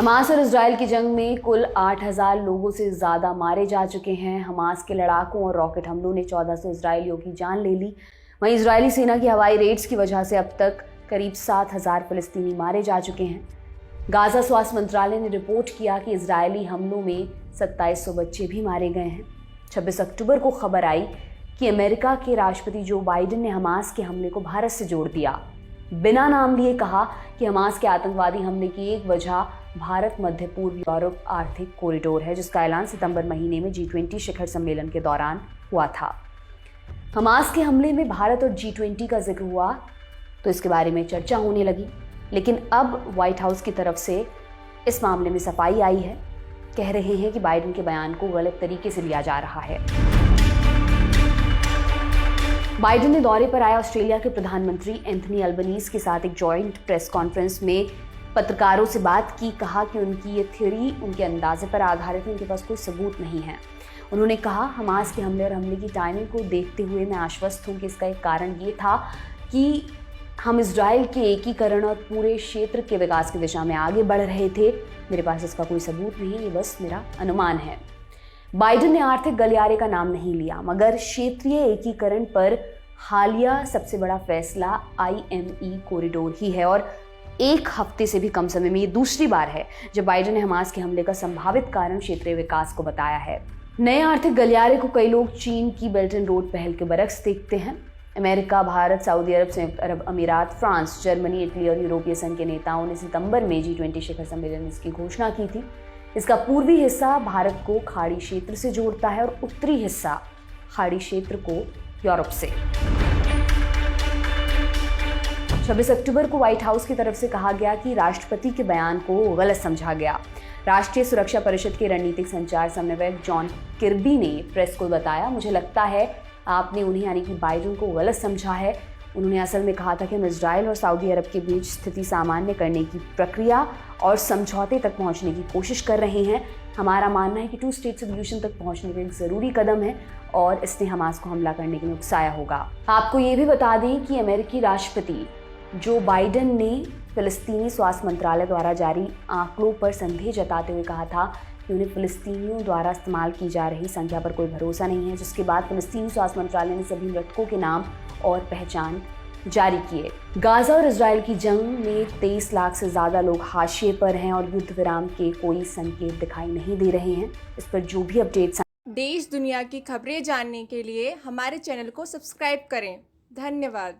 Hamas और Israel की जंग में कुल 8,000 लोगों से ज़्यादा मारे जा चुके हैं। हमास के लड़ाकों और रॉकेट हमलों ने 1400 इजरायलियों की जान ले ली। वहीं इजरायली सेना की हवाई रेड्स की वजह से अब तक करीब 7,000 फिलिस्तीनी मारे जा चुके हैं। गाजा स्वास्थ्य मंत्रालय ने रिपोर्ट किया कि इजरायली हमलों में 2700 बच्चे भी मारे गए हैं। 26 अक्टूबर को खबर आई कि अमेरिका के राष्ट्रपति जो बाइडेन ने हमास के हमले को भारत से जोड़ दिया। बिना नाम लिए कहा कि हमास के आतंकवादी हमले की एक वजह भारत मध्य पूर्व यूरोप आर्थिक कॉरिडोर है, जिसका ऐलान सितंबर महीने में G20 शिखर सम्मेलन के दौरान हुआ था। हमास के हमले में भारत और G20 का जिक्र हुआ तो इसके बारे में चर्चा होने लगी, लेकिन अब व्हाइट हाउस की तरफ से इस मामले में सफाई आई है। कह रहे हैं कि बाइडेन के बयान को गलत तरीके से लिया जा रहा है। बाइडेन ने दौरे पर आए ऑस्ट्रेलिया के प्रधानमंत्री एंथनी अल्बनीज़ के साथ एक जॉइंट प्रेस कॉन्फ्रेंस में पत्रकारों से बात की। कहा कि उनकी ये थ्योरी उनके अंदाजे पर आधारित है, उनके पास कोई सबूत नहीं है। उन्होंने कहा, हमास के हमले और हमले की टाइमिंग को देखते हुए मैं आश्वस्त हूँ कि इसका एक कारण ये था कि हम इजराइल के एकीकरण और पूरे क्षेत्र के विकास की दिशा में आगे बढ़ रहे थे। मेरे पास इसका कोई सबूत नहीं है, ये बस मेरा अनुमान है। बाइडेन ने आर्थिक गलियारे का नाम नहीं लिया, मगर क्षेत्रीय एकीकरण पर हालिया सबसे बड़ा फैसला IME कॉरिडोर ही है और एक हफ्ते से भी कम समय में ये दूसरी बार है जब बाइडेन ने हमास के हमले का संभावित कारण क्षेत्रीय विकास को बताया है। नए आर्थिक गलियारे को कई लोग चीन की बेल्ट एंड रोड पहल के बरक्स देखते हैं। अमेरिका, भारत, सऊदी अरब, संयुक्त अरब अमीरात, फ्रांस, जर्मनी, इटली और यूरोपीय संघ के नेताओं ने सितंबर में G20 शिखर सम्मेलन में इसकी घोषणा की थी। इसका पूर्वी हिस्सा भारत को खाड़ी क्षेत्र से जोड़ता है और उत्तरी हिस्सा खाड़ी क्षेत्र को यूरोप से। 26 अक्टूबर को व्हाइट हाउस की तरफ से कहा गया कि राष्ट्रपति के बयान को गलत समझा गया। राष्ट्रीय सुरक्षा परिषद के रणनीतिक संचार समन्वयक जॉन किर्बी ने प्रेस को बताया, मुझे लगता है आपने उन्हें यानी कि बाइडेन को गलत समझा है। उन्होंने असल में कहा था कि हम इजराइल और सऊदी अरब के बीच स्थिति सामान्य करने की प्रक्रिया और समझौते तक पहुंचने की कोशिश कर रहे हैं। हमारा मानना है कि 2 स्टेट सॉल्यूशन तक पहुंचने का एक ज़रूरी कदम है और इसने हमास को हमला करने के लिए उकसाया होगा। आपको ये भी बता दें कि अमेरिकी राष्ट्रपति जो बाइडेन ने फिलिस्तीनी स्वास्थ्य मंत्रालय द्वारा जारी आंकड़ों पर संदेह जताते हुए कहा था कि उन्हें फिलिस्तीनियों द्वारा इस्तेमाल की जा रही संख्या पर कोई भरोसा नहीं है, जिसके बाद फिलिस्तीनी स्वास्थ्य मंत्रालय ने सभी मृतकों के नाम और पहचान जारी किए। गाजा और इजराइल की जंग में 23 लाख से ज़्यादा लोग हाशिए पर हैं और युद्ध विराम के कोई संकेत दिखाई नहीं दे रहे हैं। इस पर जो भी अपडेट्स देश दुनिया की खबरें जानने के लिए हमारे चैनल को सब्सक्राइब करें। धन्यवाद।